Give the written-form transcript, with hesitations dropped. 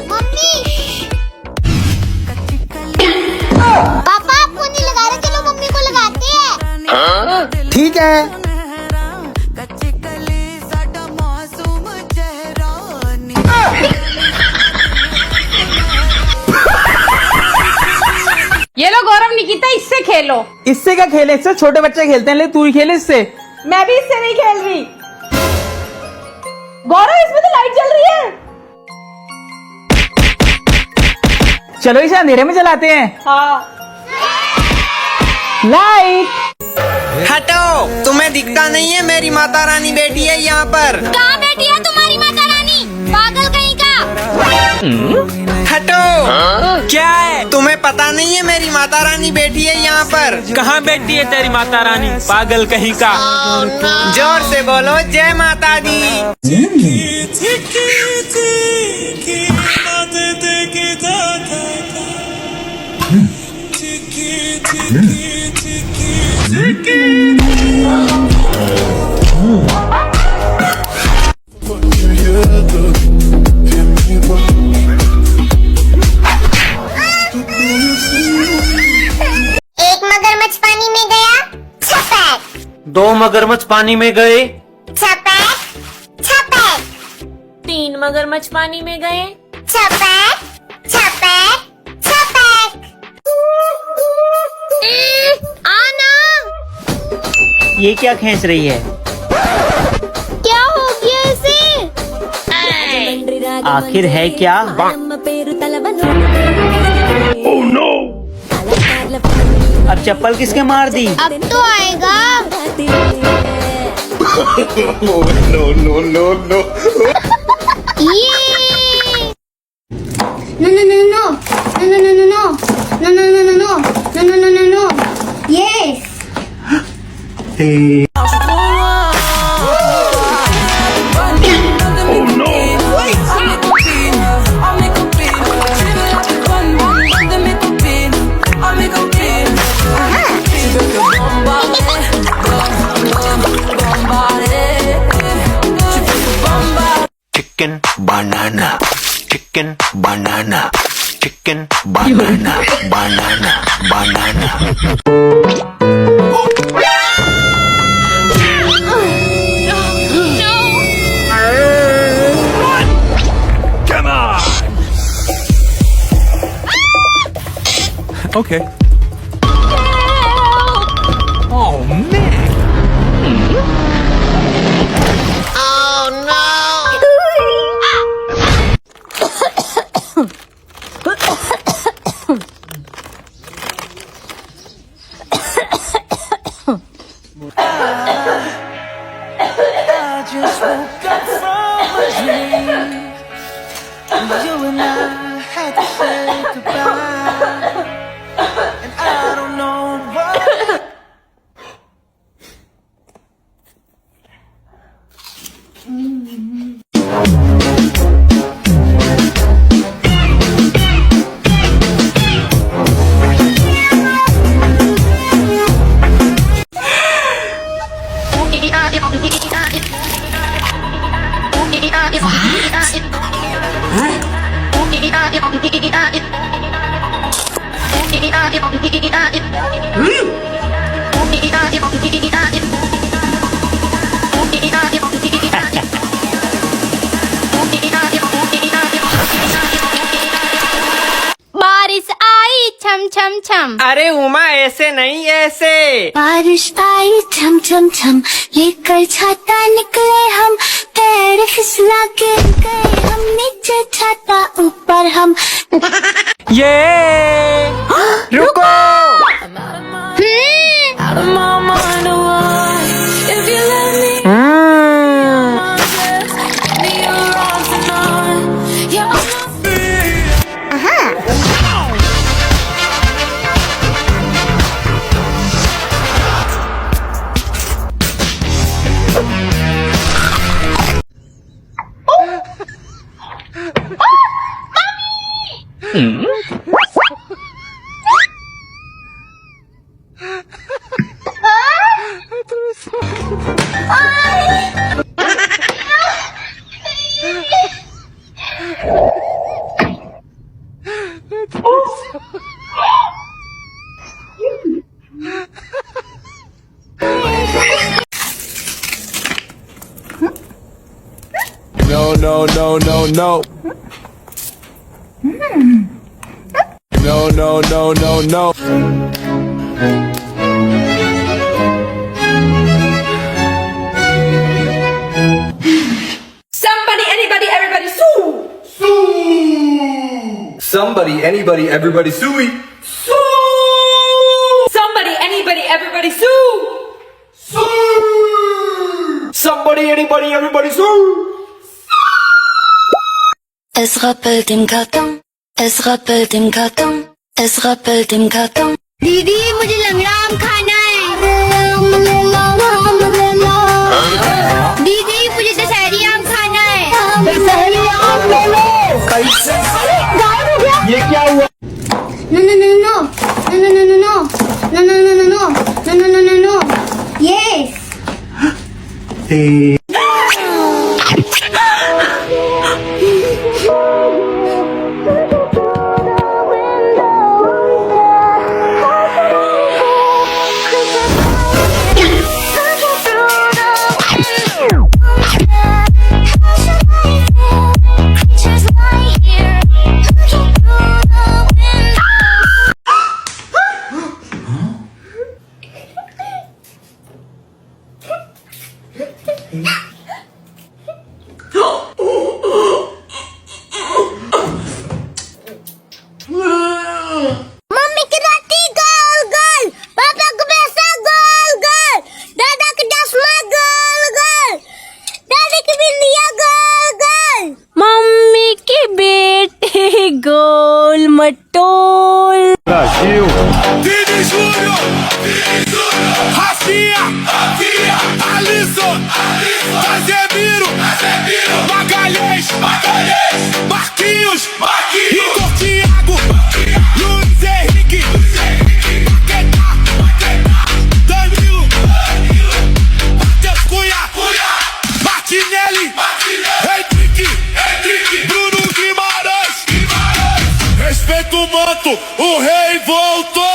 Mummy papa आपको नहीं लगा रहे, चलो मम्मी को लगाते हैं। ठीक है। ये लो गौरव निकिता, इससे खेलो। इससे क्या खेले, इससे छोटे बच्चे खेलते हैं, ले तू ही खेले इससे। मैं भी इससे नहीं खेल रही। गौरव इसमें तो लाइट जल रही है। चलो इसे अंधेरे में जलाते हैं। हाँ। लाइट हटो, तुम्हें दिखता नहीं है मेरी माता रानी बैठी है यहाँ पर। कहाँ बैठी है तुम्हारी माता रानी, पागल कहीं का। हटो। क्या है, तुम्हें पता नहीं है मेरी माता रानी बैठी है यहाँ पर। कहाँ बैठी है तेरी माता रानी, पागल कहीं का। जोर से बोलो जय माता दी। एक मगरमच्छ पानी में गया, छपैक। दो मगरमच्छ पानी में गए, छपैक छपैक। 3 मगरमच्छ पानी में गए। छपैक छपैक छपैक। आना। ये क्या खींच रही है। क्या हो गया इसे? आखिर है क्या। अब चप्पल किसके मार दी। अब तो आएगा। ये no no no no no no no no no no no no no no no no no yes. Chicken banana, chicken banana, chicken banana, banana, banana. Come on. Okay. Oh man. just woke up from a dream. You and I had to say goodbye, and I don't know what. बारिश आई छम छम छम। अरे उमा ऐसे नहीं, ऐसे। बारिश आई छम छम छम, लेकर छाता निकले हम, पैर फिसला के गए हम नीचे, छाता ऊपर हम। ये रुको। No, no, no, no, no. No, no, no, no, no. Somebody, anybody, everybody, sue! Somebody, anybody, everybody, sue me. Somebody, anybody, everybody, sue! Somebody, anybody, everybody, sue. Es rappelt im Karton, es rappelt im Karton, es rappelt im Karton. दीदी मुझे लंगड़ा आम खाना है। दीदी मुझे दशहरी आम खाना है। दशहरी आम ले लो। कैसे? गायब हो गया। ये क्या हुआ? No no no no no no no no no no no no no no no no no no yes. Mummy की रोटी गोल गोल, पापा को पैसा गोल गोल, दादा की चश्मा गोल गोल, दादी की बिंदिया गोल गोल, मम्मी की बेटी गोल मटोल। Vini Júnior, Rafinha, Alisson, Casemiro, Magalhães, Marquinhos, Igor Thiago, Luiz Henrique, Paquetá, Danilo, Matheus Cunha, Martinelli, Henrique, Bruno Guimarães. Respeita o manto, o rei voltou.